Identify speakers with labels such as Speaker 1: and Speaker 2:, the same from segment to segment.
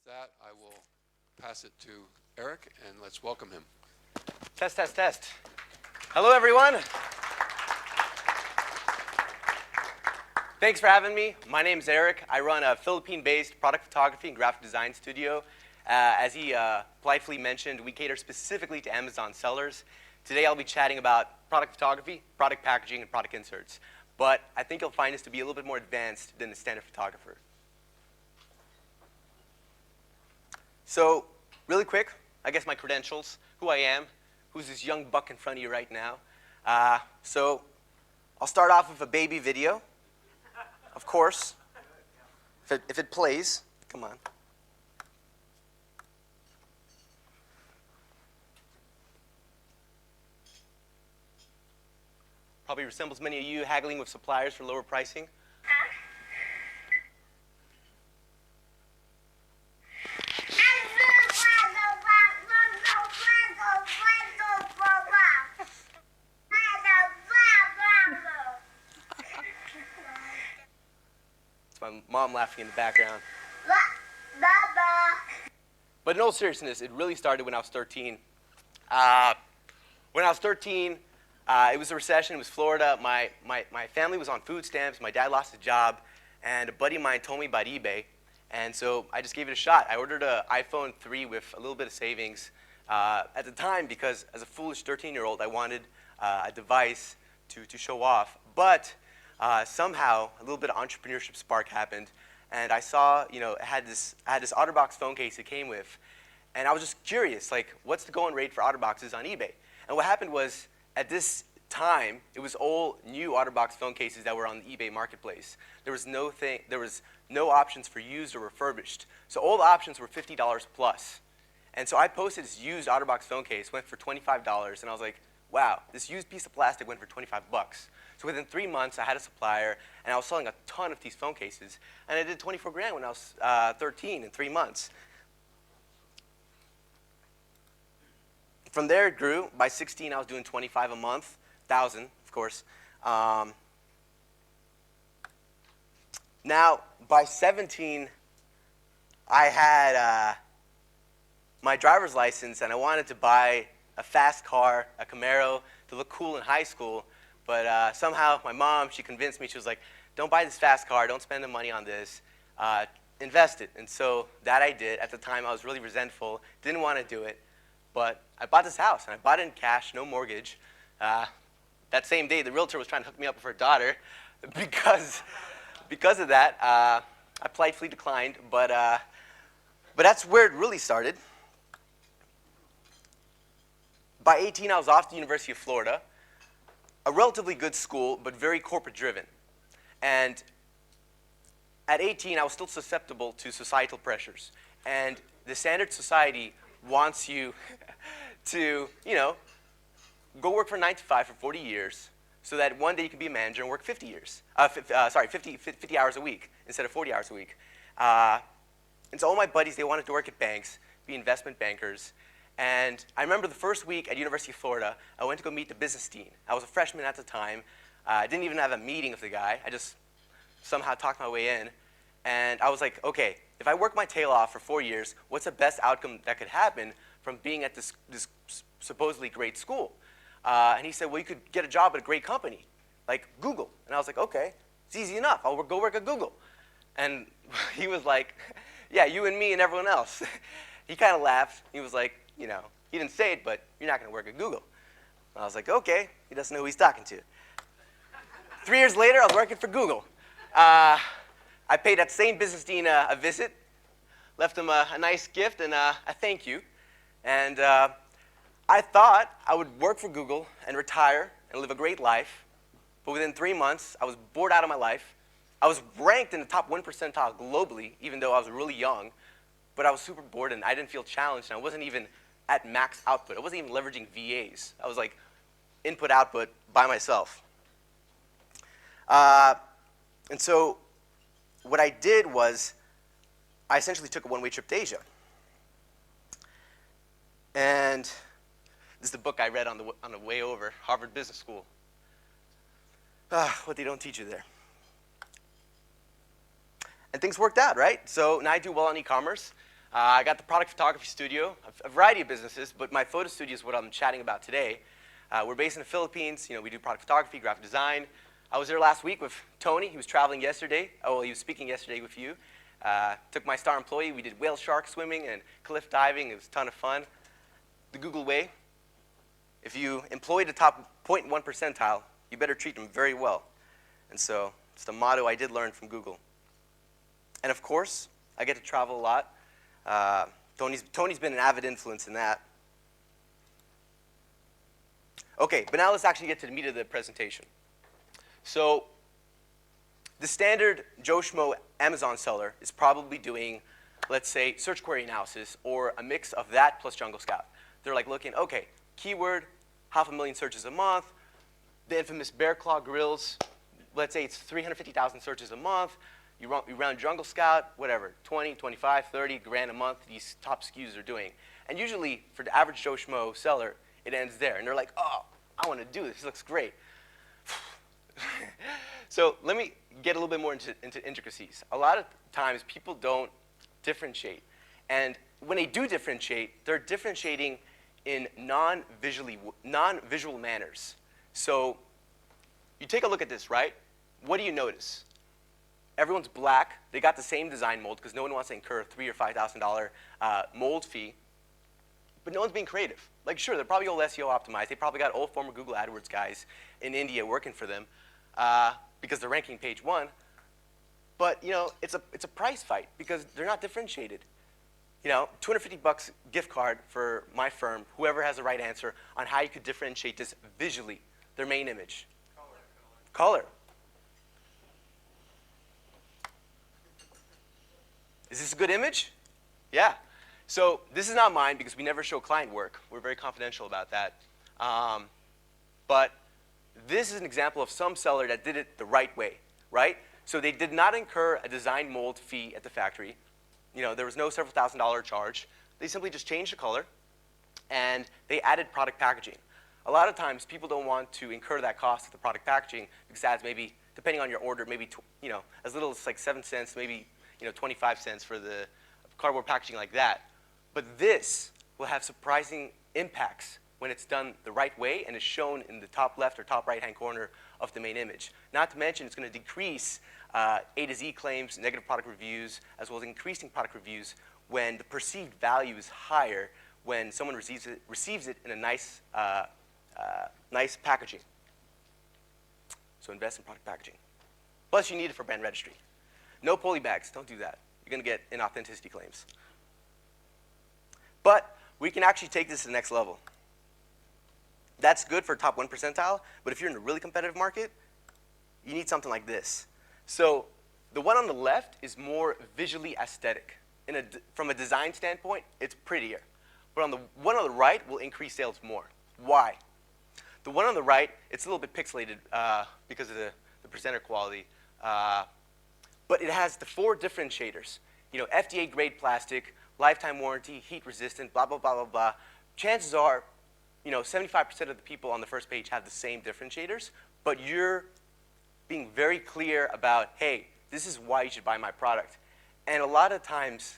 Speaker 1: that, I will pass it to Erick, and let's welcome him.
Speaker 2: Test, test, test. Hello, everyone. Thanks for having me. My name is Erick. I run a Philippine-based product photography and graphic design studio. As he politely mentioned, we cater specifically to Amazon sellers. Today, I'll be chatting about product photography, product packaging, and product inserts. But I think you'll find us to be a little bit more advanced than the standard photographer. So, really quick, I guess my credentials, who I am, who's this young buck in front of you right now. So, I'll start off with a baby video, of course, if it plays. Come on. Probably resembles many of you haggling with suppliers for lower pricing. It's my mom laughing in the background. But in all seriousness, it really started when I was 13. When I was 13, it was a recession. It was Florida. My family was on food stamps. My dad lost his job. And a buddy of mine told me about eBay. And so I just gave it a shot. I ordered an iPhone 3 with a little bit of savings at the time because as a foolish 13-year-old, I wanted a device to show off. But somehow, a little bit of entrepreneurship spark happened. And I saw, I had this OtterBox phone case it came with. And I was just curious, like, what's the going rate for OtterBoxes on eBay? And what happened was, at this time, it was all new OtterBox phone cases that were on the eBay marketplace. There was no options for used or refurbished. So all the options were $50 plus. And so I posted this used OtterBox phone case, went for $25, and I was like, wow, this used piece of plastic went for 25 bucks. So within 3 months, I had a supplier, and I was selling a ton of these phone cases. And I did 24 grand when I was 13 in 3 months. From there, it grew. By 16, I was doing 25 a month, 1,000, of course. Now, by 17, I had my driver's license, and I wanted to buy a fast car, a Camaro, to look cool in high school. But somehow, my mom, she convinced me. She was like, don't buy this fast car. Don't spend the money on this. Invest it. And so that I did. At the time, I was really resentful. Didn't want to do it. But I bought this house, and I bought it in cash, no mortgage. That same day, the realtor was trying to hook me up with her daughter. Because of that, I politely declined. But that's where it really started. By 18, I was off to the University of Florida, a relatively good school, but very corporate-driven. And at 18, I was still susceptible to societal pressures. And the standard society wants you to, go work for 9 to 5 for 40 years so that one day you can be a manager and work 50 hours a week instead of 40 hours a week. And so all my buddies, they wanted to work at banks, be investment bankers. And I remember the first week at University of Florida, I went to go meet the business dean. I was a freshman at the time. I didn't even have a meeting with the guy. I just somehow talked my way in. And I was like, okay, if I work my tail off for 4 years, what's the best outcome that could happen from being at this supposedly great school? And he said, well, you could get a job at a great company, like Google. And I was like, okay, it's easy enough. I'll go work at Google. And he was like, yeah, you and me and everyone else. He kind of laughed. He was like, he didn't say it, but you're not going to work at Google. And I was like, okay, he doesn't know who he's talking to. 3 years later, I was working for Google. I paid that same business dean a visit, left him a nice gift and a thank you. And I thought I would work for Google and retire and live a great life. But within 3 months, I was bored out of my life. I was ranked in the top 1 percentile globally, even though I was really young. But I was super bored, and I didn't feel challenged, and I wasn't even at max output. I wasn't even leveraging VAs. I was like input-output by myself. And so what I did was I essentially took a one-way trip to Asia. And this is the book I read on the way over, Harvard Business School. What they don't teach you there. And things worked out, right? So now I do well on e-commerce. I got the product photography studio, a variety of businesses, but my photo studio is what I'm chatting about today. We're based in the Philippines. We do product photography, graphic design. I was there last week with Tony. He was traveling yesterday. Oh, well, he was speaking yesterday with you. Took my star employee. We did whale shark swimming and cliff diving. It was a ton of fun. The Google way. If you employ the top 0.1 percentile, you better treat them very well. And so it's the motto I did learn from Google. And of course, I get to travel a lot. Tony's been an avid influence in that. Okay, but now let's actually get to the meat of the presentation. So the standard Joe Schmo Amazon seller is probably doing, let's say, search query analysis or a mix of that plus Jungle Scout. They're like looking, okay, keyword, 500,000 searches a month, the infamous bear claw grills, let's say it's 350,000 searches a month, you run Jungle Scout, whatever, 20, 25, 30 grand a month these top SKUs are doing. And usually, for the average Joe Schmo seller, it ends there. And they're like, oh, I want to do this. This looks great. So let me get a little bit more into intricacies. A lot of times, people don't differentiate. And when they do differentiate, they're differentiating in non-visual manners. So you take a look at this, right? What do you notice? Everyone's black. They got the same design mold because no one wants to incur a $3,000 or $5,000 mold fee. But no one's being creative. Like, sure, they're probably all SEO optimized. They probably got old former Google AdWords guys in India working for them because they're ranking page 1. But it's a price fight because they're not differentiated. $250 gift card for my firm. Whoever has the right answer on how you could differentiate this visually, their main image. Color. Is this a good image? Yeah. So this is not mine because we never show client work. We're very confidential about that. But this is an example of some seller that did it the right way, right? So they did not incur a design mold fee at the factory. There was no several $1,000 charge. They simply just changed the color, and they added product packaging. A lot of times, people don't want to incur that cost of the product packaging because it adds maybe, depending on your order, maybe as little as like 7 cents, maybe 25 cents for the cardboard packaging like that. But this will have surprising impacts when it's done the right way and is shown in the top left or top right-hand corner of the main image. Not to mention, it's going to decrease A to Z claims, negative product reviews, as well as increasing product reviews when the perceived value is higher when someone receives it in a nice, nice packaging. So invest in product packaging. Plus, you need it for brand registry. No poly bags. Don't do that. You're going to get inauthenticity claims. But we can actually take this to the next level. That's good for top 1 percentile, but if you're in a really competitive market, you need something like this. So the one on the left is more visually aesthetic. From a design standpoint, it's prettier. But on the one on the right will increase sales more. Why? The one on the right, it's a little bit pixelated because of the presenter quality. But it has the 4 differentiators. FDA grade plastic, lifetime warranty, heat resistant, blah, blah, blah, blah, blah. Chances are, 75% of the people on the first page have the same differentiators, but you're being very clear about, hey, this is why you should buy my product. And a lot of times,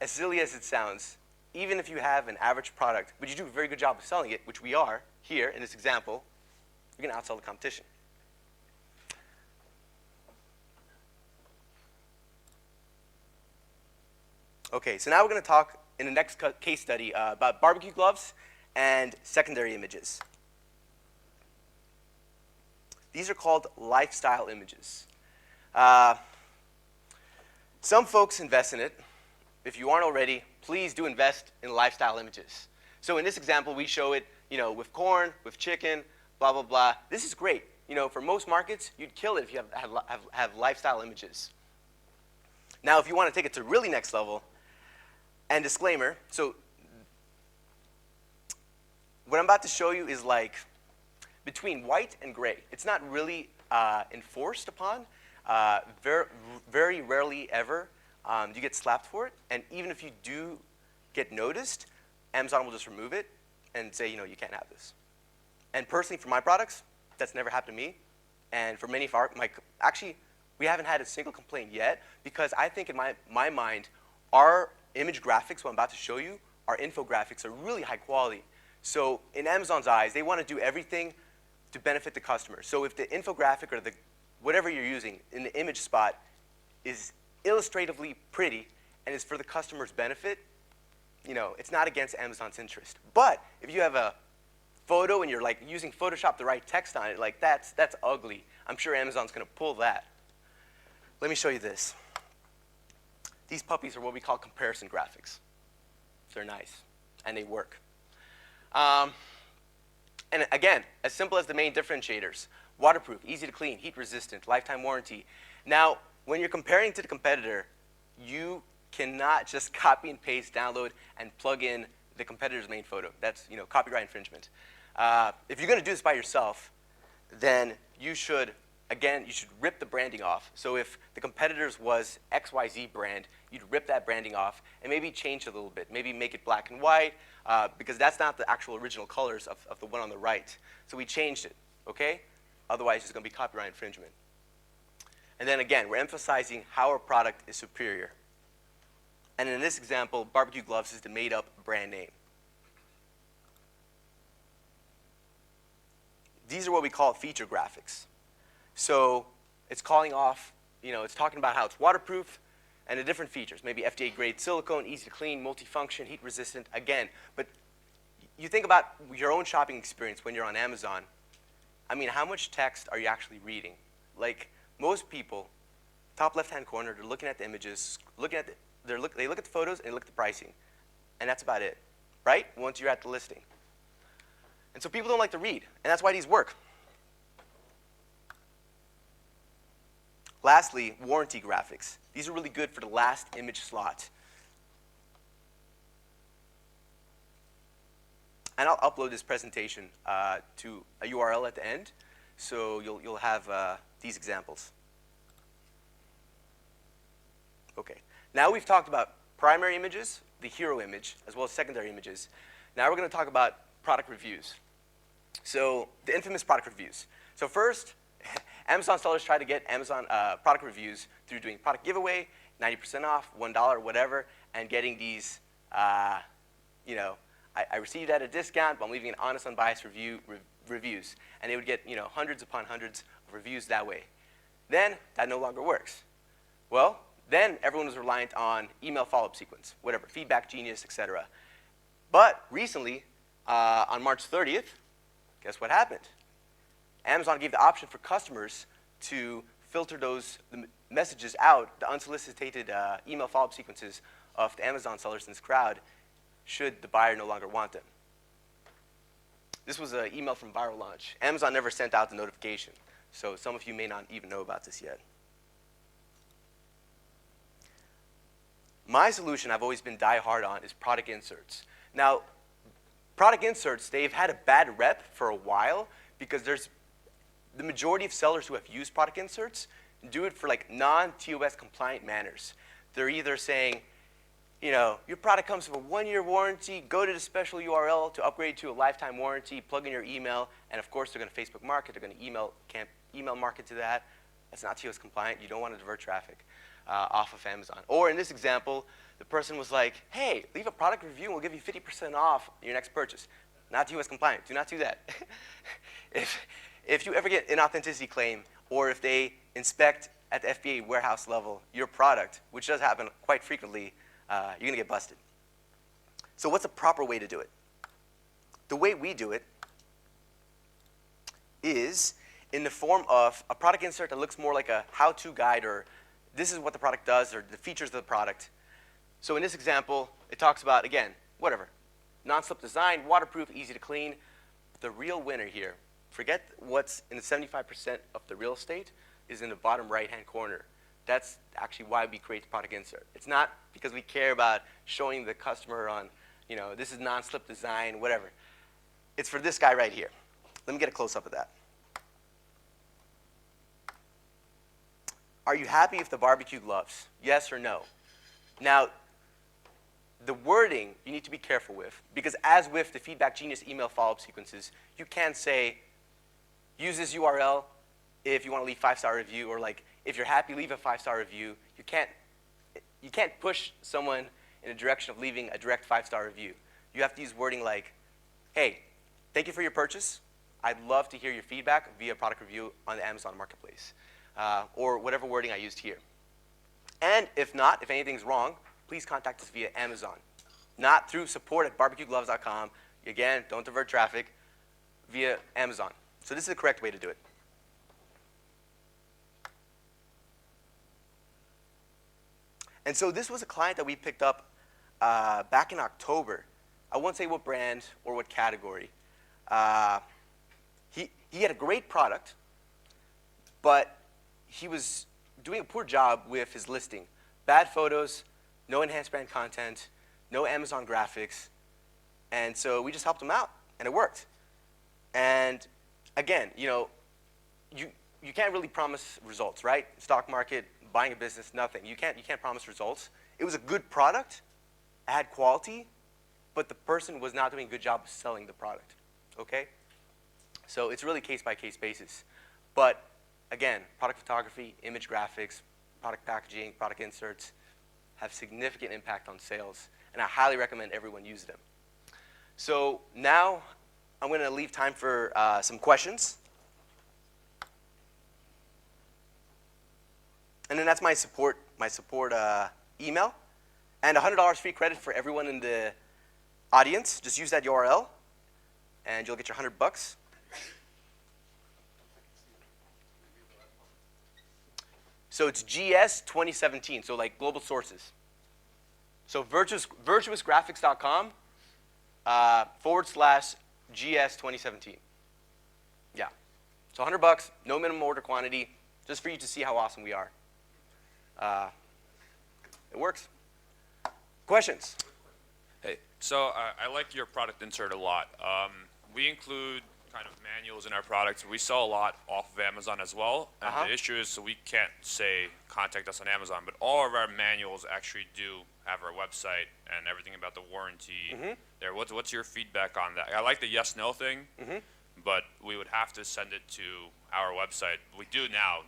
Speaker 2: as silly as it sounds, even if you have an average product, but you do a very good job of selling it, which we are here in this example, you're going to outsell the competition. Okay, so now we're going to talk in the next case study about barbecue gloves and secondary images. These are called lifestyle images. Some folks invest in it. If you aren't already, please do invest in lifestyle images. So in this example, we show it, with corn, with chicken, blah, blah, blah. This is great. For most markets, you'd kill it if you have lifestyle images. Now, if you want to take it to really next level, and disclaimer, so what I'm about to show you is like between white and gray. It's not really enforced upon. Very rarely ever do you get slapped for it. And even if you do get noticed, Amazon will just remove it and say, you can't have this. And personally, for my products, that's never happened to me. And for many of actually, we haven't had a single complaint yet because I think in my mind, our image graphics, what I'm about to show you, our infographics are really high quality. So in Amazon's eyes, they want to do everything to benefit the customer. So if the infographic or whatever you're using in the image spot is illustratively pretty and is for the customer's benefit, it's not against Amazon's interest. But if you have a photo and you're like using Photoshop to write text on it, like that's ugly. I'm sure Amazon's going to pull that. Let me show you this. These puppies are what we call comparison graphics. They're nice, and they work. And again, as simple as the main differentiators: waterproof, easy to clean, heat resistant, lifetime warranty. Now, when you're comparing to the competitor, you cannot just copy and paste, download, and plug in the competitor's main photo. That's copyright infringement. If you're going to do this by yourself, then you should rip the branding off. So if the competitor's was XYZ brand, you'd rip that branding off and maybe change it a little bit. Maybe make it black and white, because that's not the actual original colors of the one on the right. So we changed it, okay? Otherwise, it's going to be copyright infringement. And then again, we're emphasizing how our product is superior. And in this example, barbecue gloves is the made-up brand name. These are what we call feature graphics. So it's calling off, it's talking about how it's waterproof and the different features, maybe FDA grade silicone, easy to clean, multifunction, heat resistant, again. But you think about your own shopping experience when you're on Amazon. I mean, how much text are you actually reading? Like most people, top left-hand corner, they're looking at the images, they look at the photos and they look at the pricing. And that's about it, right? Once you're at the listing. And so people don't like to read, and that's why these work. Lastly, warranty graphics. These are really good for the last image slot. And I'll upload this presentation to a URL at the end, so you'll have these examples. Okay. Now we've talked about primary images, the hero image, as well as secondary images. Now we're going to talk about product reviews. So the infamous product reviews. So first, Amazon sellers try to get Amazon product reviews through doing product giveaway, 90% off, $1, whatever, and getting these, I received at a discount, but I'm leaving an honest, unbiased reviews. And they would get hundreds upon hundreds of reviews that way. Then that no longer works. Well, then everyone was reliant on email follow-up sequence, whatever, Feedback Genius, etc. But recently, on March 30th, guess what happened? Amazon gave the option for customers to filter the messages out, the unsolicited email follow-up sequences of the Amazon sellers in this crowd, should the buyer no longer want them. This was an email from Viral Launch. Amazon never sent out the notification, so some of you may not even know about this yet. My solution I've always been die-hard on is product inserts. Now, product inserts, they've had a bad rep for a while because there's the majority of sellers who have used product inserts do it for like non-TOS compliant manners. They're either saying, your product comes with a 1-year warranty, go to the special URL to upgrade to a lifetime warranty, plug in your email, and of course they're going to Facebook market, they're going to email market to that. That's not TOS compliant. You don't want to divert traffic off of Amazon. Or in this example, the person was like, hey, leave a product review and we'll give you 50% off your next purchase. Not TOS compliant. Do not do that. If you ever get an authenticity claim, or if they inspect at the FBA warehouse level your product, which does happen quite frequently, you're going to get busted. So what's the proper way to do it? The way we do it is in the form of a product insert that looks more like a how-to guide, or this is what the product does, or the features of the product. So in this example, it talks about, again, whatever, non-slip design, waterproof, easy to clean. The real winner here, forget what's in the 75% of the real estate, is in the bottom right-hand corner. That's actually why we create the product insert. It's not because we care about showing the customer on, this is non-slip design, whatever. It's for this guy right here. Let me get a close-up of that. Are you happy with the barbecue gloves? Yes or no? Now, the wording you need to be careful with, because as with the Feedback Genius email follow-up sequences, you can say, use this URL if you want to leave 5-star review, or like, if you're happy, leave a 5-star review. You can't push someone in the direction of leaving a direct 5-star review. You have to use wording like, hey, thank you for your purchase. I'd love to hear your feedback via product review on the Amazon Marketplace, or whatever wording I used here. And if not, if anything's wrong, please contact us via Amazon, not through support@barbecuegloves.com. Again, don't divert traffic, via Amazon. So this is the correct way to do it. And so this was a client that we picked up back in October. I won't say what brand or what category. He had a great product, but he was doing a poor job with his listing. Bad photos, no enhanced brand content, no Amazon graphics. And so we just helped him out, and it worked. And again, you can't really promise results, right? Stock market, buying a business, nothing. You can't promise results. It was a good product, it had quality, but the person was not doing a good job of selling the product, okay? So it's really case-by-case basis. But again, product photography, image graphics, product packaging, product inserts have significant impact on sales, and I highly recommend everyone use them. So now I'm going to leave time for some questions. And then that's my support email. And $100 free credit for everyone in the audience. Just use that URL, and you'll get your $100. So it's GS 2017, so like global sources. So virtuousgraphics.com /GS 2017. Yeah. So $100, no minimum order quantity, just for you to see how awesome we are. It works. Questions?
Speaker 3: Hey, so I like your product insert a lot. We include kind of manuals in our products. We sell a lot off of Amazon as well. And the issue is, so we can't say contact us on Amazon, but all of our manuals actually do have our website and everything about the warranty there. What's your feedback on that? I like the yes/no thing, but we would have to send it to our website. We do now.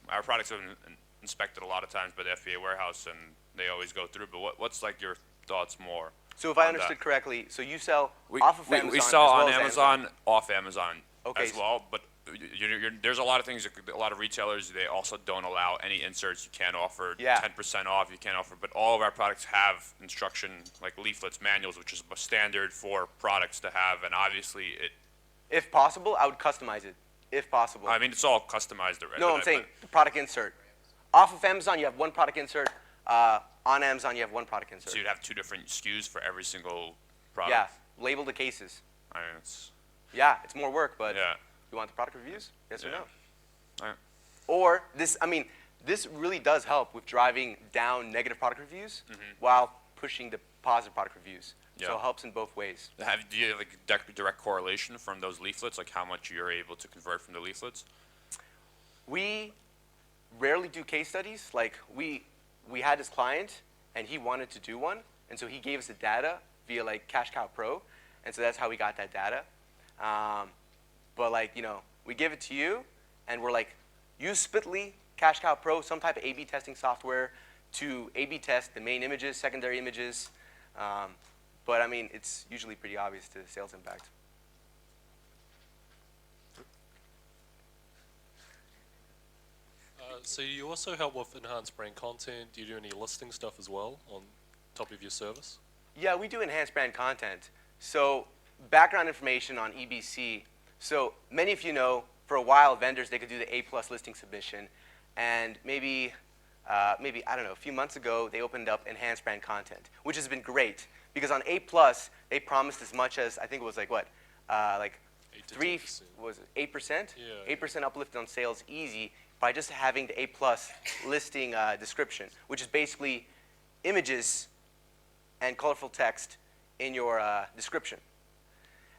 Speaker 3: Our products have been inspected a lot of times by the FBA warehouse, and they always go through. But what's like your thoughts more?
Speaker 2: So if I understood correctly, so you sell off of Amazon.
Speaker 3: We sell
Speaker 2: as well
Speaker 3: on
Speaker 2: as
Speaker 3: Amazon, off Amazon
Speaker 2: Okay,
Speaker 3: as well. But there's a lot of things. A lot of retailers, they also don't allow any inserts. You can't offer 10% off. You can't offer. But all of our products have instruction, like leaflets, manuals, which is a standard for products to have. And obviously,
Speaker 2: if possible, I would customize it. If possible.
Speaker 3: I mean, it's all customized already.
Speaker 2: No, I'm saying the product insert. Off of Amazon, you have one product insert. On Amazon, you have one product insert.
Speaker 3: So you'd have 2 different SKUs for every single product.
Speaker 2: Yeah, label the cases.
Speaker 3: I mean, it's
Speaker 2: more work, but
Speaker 3: yeah.
Speaker 2: You want the product reviews? Yes or no?
Speaker 3: All right.
Speaker 2: Or this really does help with driving down negative product reviews while pushing the positive product reviews. So it helps in both ways.
Speaker 3: Do you have like direct correlation from those leaflets, like how much you're able to convert from the leaflets?
Speaker 2: We rarely do case studies. Like we had this client, and he wanted to do one, and so he gave us the data via like Cash Cow Pro, and so that's how we got that data. But like, we give it to you, and we're like, use Spitly, Cash Cow Pro, some type of A/B testing software to A/B test the main images, secondary images. But I mean, it's usually pretty obvious to sales impact.
Speaker 4: So you also help with enhanced brand content. Do you do any listing stuff as well on top of your service?
Speaker 2: Yeah, we do enhanced brand content. So background information on EBC. So many of you know, for a while, vendors, they could do the A+ listing submission. And maybe, I don't know, a few months ago, they opened up enhanced brand content, which has been great. Because on A+, they promised as much as, I think it was like what? Like 8%?
Speaker 4: Yeah.
Speaker 2: 8% uplift on sales easy by just having the A+ listing description, which is basically images and colorful text in your description.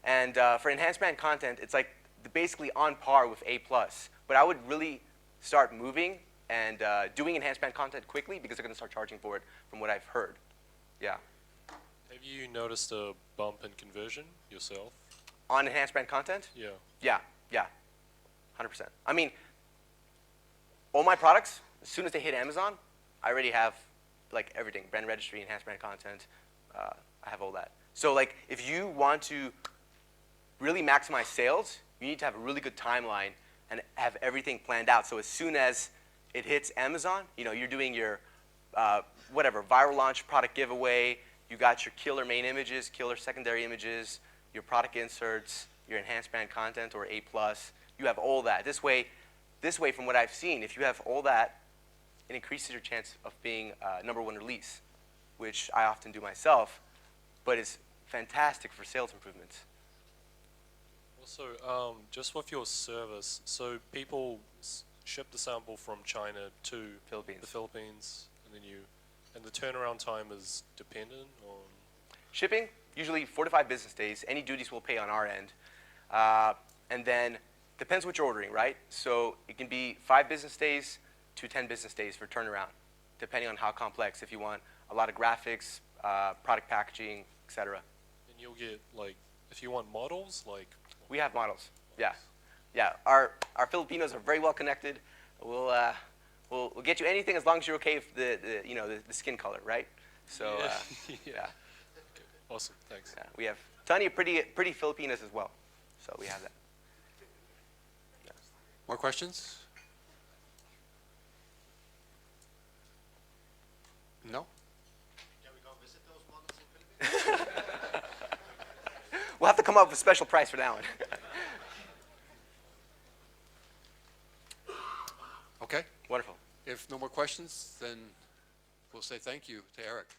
Speaker 2: And for enhanced brand content, it's like basically on par with A+. But I would really start moving and doing enhanced brand content quickly because they're going to start charging for it from what I've heard. Yeah.
Speaker 4: Have you noticed a bump in conversion yourself?
Speaker 2: On enhanced brand content?
Speaker 4: Yeah.
Speaker 2: Yeah. 100%. I mean, all my products, as soon as they hit Amazon, I already have like everything, brand registry, enhanced brand content. I have all that. So like if you want to really maximize sales, you need to have a really good timeline and have everything planned out. So as soon as it hits Amazon, you know, you're doing your whatever, viral launch, product giveaway, you got your killer main images, killer secondary images, your product inserts, your enhanced brand content or A+. You have all that. This way, from what I've seen, if you have all that, it increases your chance of being #1 release, which I often do myself, but is fantastic for sales improvements.
Speaker 4: Also, just with your service, so people ship the sample from China to
Speaker 2: Philippines.
Speaker 4: the Philippines, and the turnaround time is dependent on.
Speaker 2: Shipping, usually 4 to 5 business days. Any duties we'll pay on our end. And then, depends what you're ordering, right? So it can be 5 business days to 10 business days for turnaround, depending on how complex. If you want a lot of graphics, product packaging, etc.
Speaker 4: And you'll get, like, if you want models, like.
Speaker 2: We have models. Yeah, yeah. Our Filipinos are very well connected. We'll get you anything as long as you're okay with the skin color, right? So
Speaker 4: Yeah.
Speaker 2: yeah.
Speaker 4: Awesome, thanks.
Speaker 2: Yeah, we have plenty of pretty Filipinas as well. So we have that.
Speaker 1: More questions? No?
Speaker 5: Can we go visit those models in Philippines?
Speaker 2: We'll have to come up with a special price for that one.
Speaker 1: Okay.
Speaker 2: Wonderful.
Speaker 1: If no more questions, then we'll say thank you to Erick.